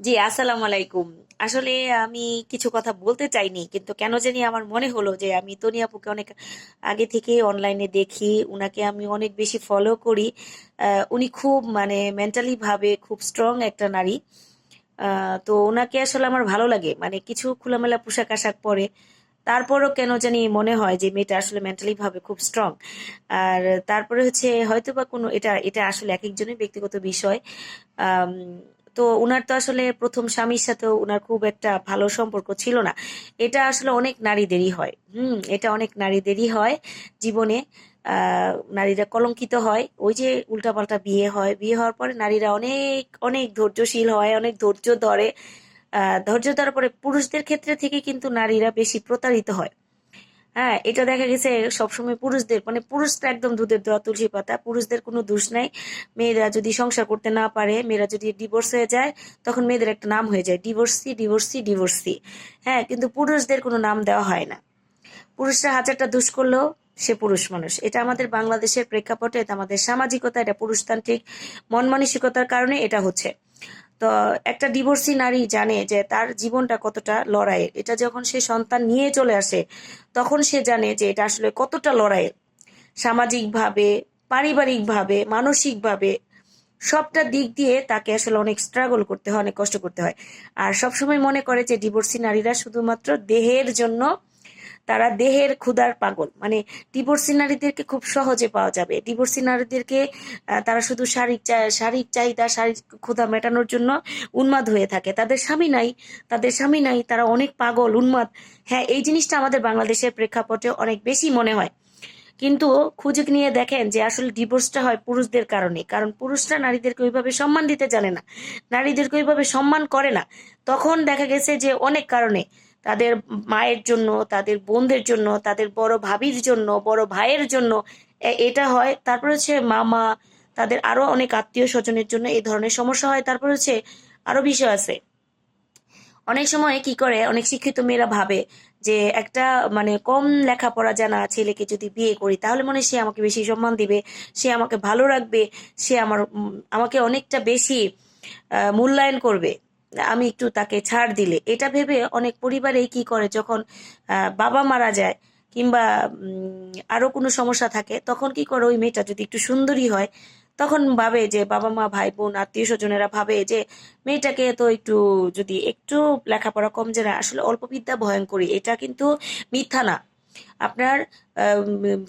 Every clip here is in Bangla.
জি, আসসালামু আলাইকুম। আসলে আমি কিছু কথা বলতে চাইনি, কিন্তু কেন জানি আমার মনে হলো যে আমি তনি আপুকে অনেক আগে থেকে অনলাইনে দেখি, উনাকে আমি অনেক বেশি ফলো করি। উনি খুব মানে মেন্টালি ভাবে খুব স্ট্রং একটা নারী। তো ওনাকে আসলে আমার ভালো লাগে, মানে কিছু খোলামেলা পোশাক আশাক পরে, তারপরও কেন জানি মনে হয় যে মেয়েটা আসলে মেন্টালি ভাবে খুব স্ট্রং। আর তারপরে হচ্ছে হয়তো বা কোনো এটা এটা আসলে এক একজনের ব্যক্তিগত বিষয়। আম, তো উনার তো আসলে প্রথম স্বামীর সাথে উনার খুব একটা ভালো সম্পর্ক ছিল না। এটা আসলে অনেক নারীদেরই হয়। এটা অনেক নারীদেরই হয় জীবনে। নারীরা কলঙ্কিত হয়, ওই যে উল্টাপাল্টা বিয়ে হয়, বিয়ে হওয়ার পরে নারীরা অনেক অনেক ধৈর্যশীল হয়, অনেক ধৈর্য ধরে। ধৈর্য ধরার পরে পুরুষদের ক্ষেত্রে থেকে কিন্তু নারীরা বেশি প্রতারিত হয়। হ্যাঁ, এটা দেখা গেছে সবসময় পুরুষদের, মানে পুরুষরা একদম দুধের দোয়া তুলসী পাতা, পুরুষদের কোনো দোষ নাই। মেয়েরা যদি সংসার করতে না পারে, মেয়েরা যদি ডিভোর্স হয়ে যায়, তখন মেয়েদের একটা নাম হয়ে যায় ডিভোর্সি, ডিভোর্সি, ডিভোর্সি। হ্যাঁ, কিন্তু পুরুষদের কোনো নাম দেওয়া হয় না। পুরুষরা হাজারটা দোষ করলেও সে পুরুষ মানুষ। এটা আমাদের বাংলাদেশের প্রেক্ষাপটে, এটা আমাদের সামাজিকতা, এটা পুরুষতান্ত্রিক মন মানসিকতার কারণে এটা হচ্ছে। তো একটা ডিভোর্সি নারী জানে যে তার জীবনটা কতটা লড়াইয়ের। এটা যখন সে সন্তান নিয়ে চলে আসে, তখন সে জানে যে এটা আসলে কতটা লড়াইয়ের। সামাজিকভাবে, পারিবারিকভাবে, মানসিকভাবে, সবটা দিক দিয়ে তাকে আসলে অনেক স্ট্রাগল করতে হয়, অনেক কষ্ট করতে হয়। আর সবসময় মনে করে যে ডিভোর্সি নারীরা শুধুমাত্র দেহের জন্য, তারা দেহের ক্ষুধার পাগল। মানে ডিভোর্সি নারীদেরকে খুব সহজে পাওয়া যাবে, ডিভোর্সি নারীদেরকে তারা শুধু শারীরিক চাহিদা, শারীরিক ক্ষুধা মেটানোর জন্য উন্মাদ হয়ে থাকে। তাদের স্বামী নাই, তাদের স্বামী নাই, তারা অনেক পাগল, উন্মাদ। হ্যাঁ, এই জিনিসটা আমাদের বাংলাদেশের প্রেক্ষাপটে অনেক বেশি মনে হয়। কিন্তু খুঁজে নিয়ে দেখেন যে আসলে ডিভোর্সটা হয় পুরুষদের কারণে, কারণ পুরুষরা নারীদেরকে ওইভাবে সম্মান দিতে জানে না, নারীদেরকে ওইভাবে সম্মান করে না। তখন দেখা গেছে যে অনেক কারণে, তাদের মায়ের জন্য, তাদের বোনদের জন্য, তাদের বড় ভাবির জন্য, বড় ভাইয়ের জন্য এটা হয়। তারপর হচ্ছে মামা, তাদের আরো অনেক আত্মীয় স্বজনের জন্য এই ধরনের সমস্যা হয়। তারপর হচ্ছে আরো বিষয় আছে। অনেক সময় কি করে অনেক শিক্ষিত মেয়েরা ভাবে যে একটা মানে কম লেখাপড়া জানা ছেলেকে যদি বিয়ে করি, তাহলে মনে হয় সে আমাকে বেশি সম্মান দিবে, সে আমাকে ভালো রাখবে, সে আমাকে অনেকটা বেশি মূল্যায়ন করবে আমি একটু তাকে ছাড় দিলে। এটা ভেবে অনেক পরিবারেই কি করে, যখন বাবা মারা যায় কিংবা আরো কোনো সমস্যা থাকে, তখন কি করে ওই মেয়েটা যদি একটু সুন্দরী হয়, তখন ভাবে যে বাবা মা ভাই বোন আত্মীয় স্বজনেরা ভাবে যে মেয়েটাকে তো একটু, যদি একটু লেখাপড়া কম জানে, আসলে অল্প বিদ্যা ভয়ঙ্করী, এটা কিন্তু মিথ্যা না। আপনার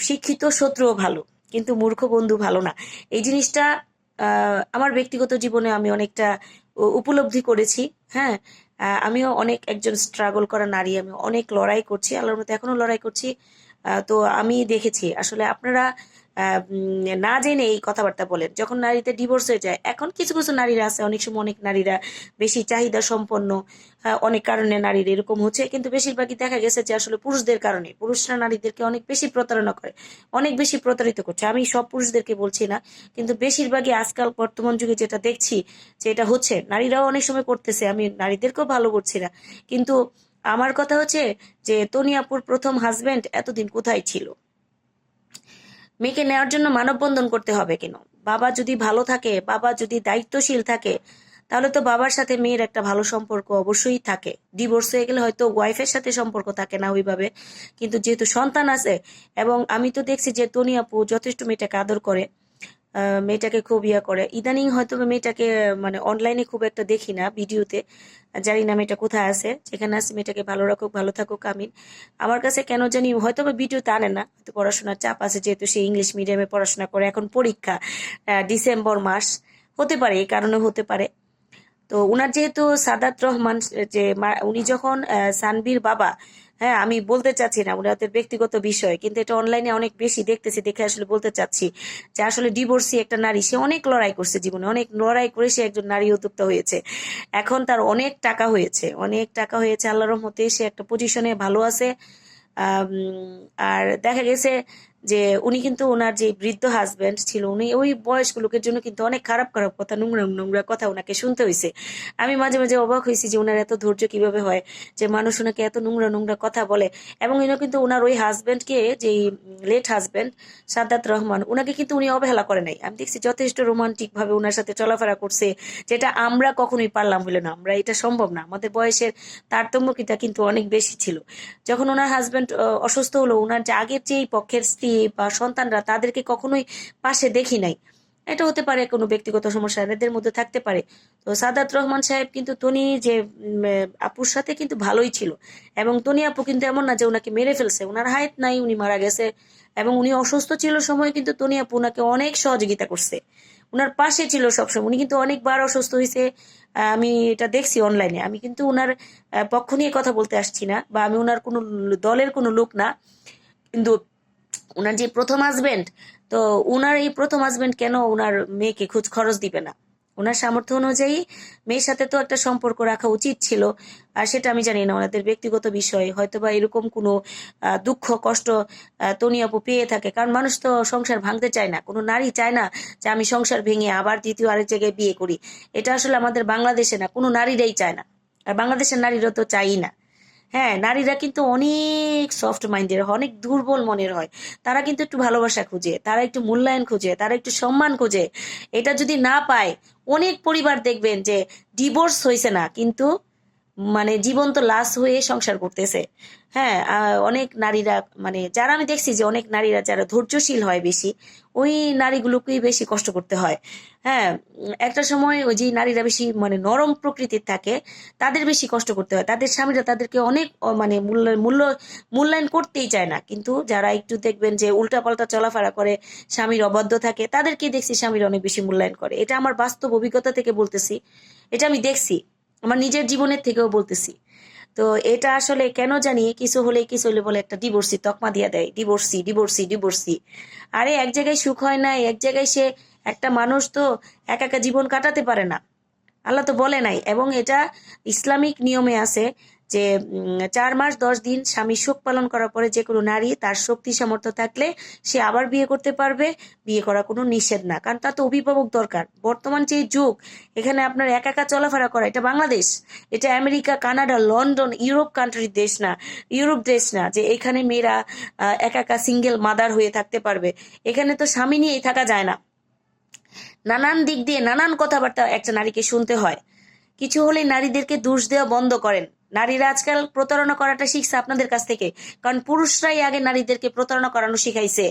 শিক্ষিত শত্রুও ভালো, কিন্তু মূর্খ বন্ধু ভালো না। এই জিনিসটা আমার ব্যক্তিগত জীবনে আমি অনেকটা উপলব্ধি করেছি। হ্যাঁ, আমিও অনেক একজন স্ট্রাগল করা নারী, আমি অনেক লড়াই করছি, আল্লাহর মতো এখনো লড়াই করছি। তো আমি দেখেছি আসলে আপনারা না জেনে এই কথাবার্তা বলেন যখন নারীতে ডিভোর্স হয়ে যায়। এখন কিছু কিছু নারীরা আছে, অনেক সময় অনেক নারীরা বেশি চাহিদা সম্পন্ন, অনেক কারণে নারীর এরকম হচ্ছে, কিন্তু বেশিরভাগই দেখা গেছে যে আসলে পুরুষদের কারণে, পুরুষরা নারীদেরকে অনেক বেশি প্রতারণা করে, অনেক বেশি প্রতারিত করছে। আমি সব পুরুষদেরকে বলছি না, কিন্তু বেশিরভাগই আজকাল বর্তমান যুগে যেটা দেখছি যে এটা হচ্ছে, নারীরাও অনেক সময় করতেছে, আমি নারীদেরকেও ভালো করছি না। কিন্তু আমার কথা হচ্ছে যে তনি আপুর প্রথম হাজবেন্ড এতদিন কোথায় ছিল? মেয়েকে নেওয়ার জন্য মানববন্ধন করতে হবে কেন? বাবা যদি ভালো থাকে, বাবা যদি দায়িত্বশীল থাকে, তাহলে তো বাবার সাথে মেয়ের একটা ভালো সম্পর্ক অবশ্যই থাকে। ডিভোর্স হয়ে গেলে হয়তো ওয়াইফের সাথে সম্পর্ক থাকে না ওইভাবে, কিন্তু যেহেতু সন্তান আছে, এবং আমি তো দেখছি যে তনি আপু যথেষ্ট মেয়েটাকে আদর করে, মেয়েটাকে খুব ইয়া করে। ইদানিং হয়তো বা মেয়েটাকে মানে অনলাইনে খুব একটা দেখি না ভিডিওতে, জানি না মেয়েটা কোথায় আছে। যেখানে আছে মেয়েটাকে ভালো রাখুক, ভালো থাকুক, আমিন। আমার কাছে কেন জানি হয়তো বা ভিডিওতে আনে না, হয়তো পড়াশোনার চাপ আছে, যেহেতু সে ইংলিশ মিডিয়ামে পড়াশোনা করে, এখন পরীক্ষা, ডিসেম্বর মাস, হতে পারে এই কারণে, হতে পারে। তো উনার যেহেতু সাদাত রহমান, যে উনি যখন সানভীর বাবা, হ্যাঁ আমি বলতে চাচ্ছি না উনাদের ব্যক্তিগত বিষয়, কিন্তু এটা অনলাইনে অনেক বেশি দেখতেছি, দেখে আসলে বলতে চাচ্ছি যে আসলে ডিভোর্সি একটা নারী, সে অনেক লড়াই করছে জীবনে, অনেক লড়াই করে সে একজন নারী উদ্যোক্তা হয়েছে। এখন তার অনেক টাকা হয়েছে, অনেক টাকা হয়েছে, আল্লাহর রহমতে সে একটা পজিশনে ভালো আছে। আর দেখা গেছে যে উনি কিন্তু ওনার যে বৃদ্ধ হাজবেন্ড ছিল, উনি ওই বয়স্ক লোকের জন্য কিন্তু অনেক খারাপ খারাপ কথা, নোংরা নোংরা কথা ওনাকে শুনতে হয়েছে। আমি মাঝে মাঝে অবাক হয়েছি যে ওনার এত ধৈর্য কিভাবে হয়, যে মানুষ ওনাকে এত নোংরা নোংরা কথা বলে। এবং উনি কিন্তু ওনার ওই হাজবেন্ডকে, যে লেট হাজবেন্ড সাদ্দাত রহমান, ওনাকে কিন্তু উনি অবহেলা করে নাই। আমি দেখছি যথেষ্ট রোমান্টিক ভাবে ওনার সাথে চলাফেরা করছে, যেটা আমরা কখনোই পারলাম হলো না, আমরা এটা সম্ভব না, আমাদের বয়সের তারতম্যটা কিন্তু অনেক বেশি ছিল। যখন ওনার হাজবেন্ড অসুস্থ হলো, ওনার যে আগের যে পক্ষের স্ত্রী বা সন্তানরা, তাদেরকে কখনোই পাশে দেখি নাই। এটা হতে পারে কোনো ব্যক্তিগত সমস্যা এদের মধ্যে থাকতে পারে। তো সাদাত রহমান সাহেব কিন্তু তনি যে আপুর সাথে কিন্তু ভালোই ছিল। এবং তনি আপু কিন্তু এমন না যে ওনাকে মেরে ফেলছে, ওনার হায়াত নাই, উনি মারা গেছে। এবং উনি অসুস্থ ছিল সময় কিন্তু তনি আপু ওনাকে অনেক সহযোগিতা করছে, ওনার পাশে ছিল সবসময়। উনি কিন্তু অনেকবার অসুস্থ হয়েছে, আমি এটা দেখছি অনলাইনে। আমি কিন্তু ওনার পক্ষ নিয়ে কথা বলতে আসছি না, বা আমি ওনার কোনো দলের কোনো লোক না। কিন্তু ওনার যে প্রথম হাজবেন্ড, তো ওনার এই প্রথম হাজবেন্ড কেন ওনার মেয়েকে খোঁজ খরচ দিবে না? ওনার সামর্থ্য অনুযায়ী মেয়ের সাথে তো একটা সম্পর্ক রাখা উচিত ছিল। আর সেটা আমি জানি না, ওনাদের ব্যক্তিগত বিষয়, হয়তোবা এরকম কোনো দুঃখ কষ্ট তনি আপু পেয়ে থাকে। কারণ মানুষ তো সংসার ভাঙতে চায় না, কোনো নারী চায় না যে আমি সংসার ভেঙে আবার দ্বিতীয় আরেক জায়গায় বিয়ে করি। এটা আসলে আমাদের বাংলাদেশে না, কোনো নারীরাই চায় না, আর বাংলাদেশের নারীরা তো চাই না। হ্যাঁ, নারীরা কিন্তু অনেক সফট মাইন্ডের হয়, অনেক দুর্বল মনের হয়। তারা কিন্তু একটু ভালোবাসা খুঁজে, তারা একটু মূল্যায়ন খুঁজে, তারা একটু সম্মান খুঁজে। এটা যদি না পায়, অনেক পরিবার দেখবেন যে ডিভোর্স হয়েছে না, কিন্তু মানে জীবন্ত লাশ হয়ে সংসার করতেছে। হ্যাঁ, অনেক নারীরা, মানে যারা আমি দেখছি যে অনেক নারীরা যারা ধৈর্যশীল হয় বেশি, ওই নারীগুলোকেই বেশি কষ্ট করতে হয়। হ্যাঁ, একটা সময় ওই যে নারীরা বেশি মানে নরম প্রকৃতির থাকে, তাদের বেশি কষ্ট করতে হয়, তাদের স্বামীরা তাদেরকে অনেক মানে মূল্যায়ন করতেই চায় না। কিন্তু যারা একটু দেখবেন যে উল্টাপাল্টা চলাফেরা করে, স্বামীর অবাধ্য থাকে, তাদেরকে দেখছি স্বামীরা অনেক বেশি মূল্যায়ন করে। এটা আমার বাস্তব অভিজ্ঞতা থেকে বলতেছি, এটা আমি দেখছি, আমার নিজের জীবনের থেকেও বলতেছি। তো এটা আসলে কেন জানি কিছু হলে বলে একটা ডিভোর্সি তকমা দিয়ে দেয়, ডিভোর্সি ডিভোর্সি ডিভোর্সি। আরে এক জায়গায় সুখ হয় না, এক জায়গায় সে, একটা মানুষ তো একা একা জীবন কাটাতে পারে না, আল্লাহ তো বলে নাই। এবং এটা ইসলামিক নিয়মে আছে যে 4 মাস 10 দিন স্বামী শোক পালন করার পরে যে কোনো নারী তার শক্তি সামর্থ্য থাকলে সে আবার বিয়ে করতে পারবে। বিয়ে করা কোনো নিষেধ না, কারণ তার তো অভিভাবক দরকার। বর্তমান যে যুগ, এখানে আপনার একা একা চলাফেরা করা, এটা বাংলাদেশ, এটা আমেরিকা কানাডা লন্ডন ইউরোপ কান্ট্রির দেশ না, ইউরোপ দেশ না যে এখানে মেয়েরা একা একা সিঙ্গেল মাদার হয়ে থাকতে পারবে। এখানে তো স্বামী নিয়েই থাকা যায় না, নানান দিক দিয়ে নানান কথাবার্তা একটা নারীকে শুনতে হয়। কিছু হলে নারীদেরকে দোষ দেওয়া বন্ধ করেন। নারীরা আজকাল প্রতারণা করাটা শিখছে আপনাদের কাছ থেকে, কারণ পুরুষরাই আগে নারীদেরকে প্রতারণা করানো শিখাইছে।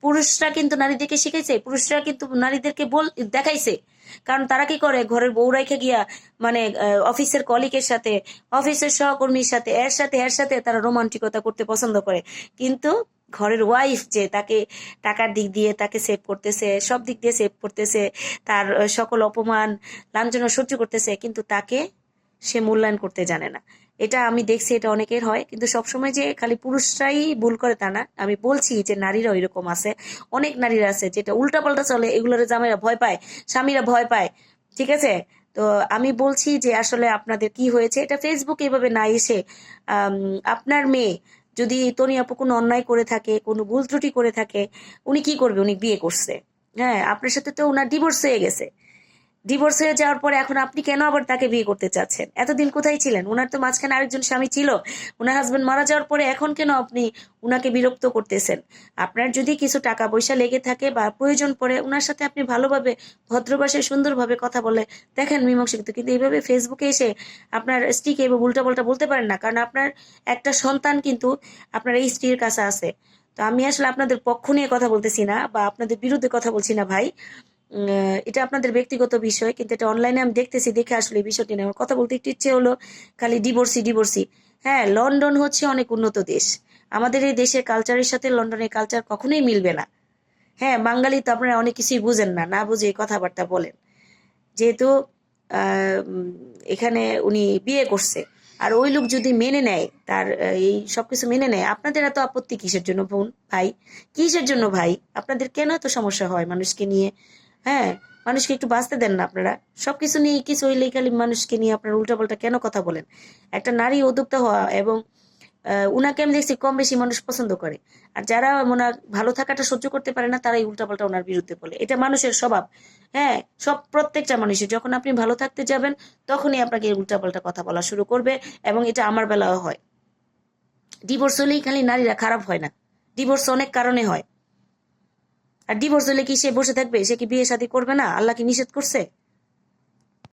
পুরুষরা কিন্তু নারীদেরকে শিখাইছে, পুরুষরা কিন্তু নারীদেরকে দেখাইছে। কারণ তারা কি করে, ঘরের বউ রেখে গিয়া মানে অফিসের কলিগের সাথে, অফিসের সহকর্মীর সাথে, এর সাথে তারা রোমান্টিকতা করতে পছন্দ করে। কিন্তু ঘরের ওয়াইফ যে তাকে টাকার দিক দিয়ে তাকে সেভ করতেছে, সব দিক দিয়ে সেভ করতেছে, তার সকল অপমান লাঞ্ছনা সহ্য করতেছে, কিন্তু তাকে সে মূল্যায়ন করতে জানে না। এটা আমি দেখছি, এটা অনেকের হয়। কিন্তু সবসময় যে খালি পুরুষরাই ভুল করে তা না, আমি বলছি যে নারীরা এরকম আছে, অনেক নারীরা আছে যেটা উল্টাপাল্টা চলে, এগুলোর জামাইরা ভয় পায়, স্বামীরা ভয় পায়। ঠিক আছে? তো আমি বলছি যে আসলে আপনাদের কি হয়েছে, এটা ফেসবুকে এভাবে না এসে আপনার মেয়ে যদি তনি আপু কোনো অন্যায় করে থাকে, কোনো ভুল ত্রুটি করে থাকে, উনি কি করবে? উনি বিয়ে করছে, হ্যাঁ, আপনার সাথে তো ওনার ডিভোর্স হয়ে গেছে। ডিভোর্স হয়ে যাওয়ার পরে এখন আপনি কেন আবার তাকে বিয়ে করতে চাচ্ছেন? এতদিন কোথায় ছিলেন? ওনার তো মাঝখানে আরেকজন স্বামী ছিল, ওনার হাজবেন্ড মারা যাওয়ার পরে এখন কেন আপনি উনাকে বিরক্ত করতেছেন? আপনার যদি কিছু টাকা পয়সা লেগে থাকে বা প্রয়োজন পড়ে, ওনার সাথে আপনি ভালোভাবে ভদ্র ভাষায় সুন্দরভাবে কথা বলে দেখেন মীমাংসা করতে। কিন্তু এইভাবে ফেসবুকে এসে আপনার স্ত্রীকে এভাবে উল্টাপাল্টা বলতে পারেন না, কারণ আপনার একটা সন্তান কিন্তু আপনার এই স্ত্রীর কাছে আছে। তো আমি আসলে আপনাদের পক্ষ নিয়ে কথা বলতেছি না, বা আপনাদের বিরুদ্ধে কথা বলছি না ভাই। এটা আপনাদের ব্যক্তিগত বিষয়, কিন্তু এটা অনলাইনে আমি দেখতেছি, দেখে আসলে এই বিষয়টি নিয়ে আমার কথা বলতে একটু ইচ্ছে হলো। খালি ডিভোর্সি ডিভোর্সি। হ্যাঁ, লন্ডন হচ্ছে অনেক উন্নত দেশ, আমাদের এই দেশের কালচারের সাথে লন্ডনের কালচার কখনোই মিলবে না। হ্যাঁ, বাঙালি তো আপনারা অনেক কিছুই বুঝেন না, না বুঝে কথাবার্তা বলেন। যেহেতু এখানে উনি বিয়ে করছে, আর ওই লোক যদি মেনে নেয়, তার এই সবকিছু মেনে নেয়, আপনাদের এত আপত্তি কিসের জন্য বোন ভাই? কিসের জন্য ভাই? আপনাদের কেন এত সমস্যা হয় মানুষকে নিয়ে? হ্যাঁ, মানুষকে একটু বাঁচতে দেন না আপনারা? সবকিছু নিয়ে কিছু হইলেই খালি মানুষকে নিয়ে আপনারা উল্টাপাল্টা কেন কথা বলেন? একটা নারী উদ্যোক্তা হওয়া এবং উনাকে আমি দেখছি কম বেশি মানুষ পছন্দ করে। আর যারা ওনার ভালো থাকাটা সহ্য করতে পারে না তারাই উল্টাপাল্টা ওনার বিরুদ্ধে বলে। এটা মানুষের স্বভাব। হ্যাঁ, সব প্রত্যেকটা মানুষের যখন আপনি ভালো থাকতে যাবেন তখনই আপনাকে উল্টাপাল্টা কথা বলা শুরু করবে। এবং এটা আমার বেলাও হয়। ডিভোর্স হলেই খালি নারীরা খারাপ হয় না, ডিভোর্স অনেক কারণে হয়। আর ডিভোর্স হলে কি সে বসে থাকবে? সে কি বিয়ে শাদী করবে না? আল্লাহ কি নিষেধ করছে?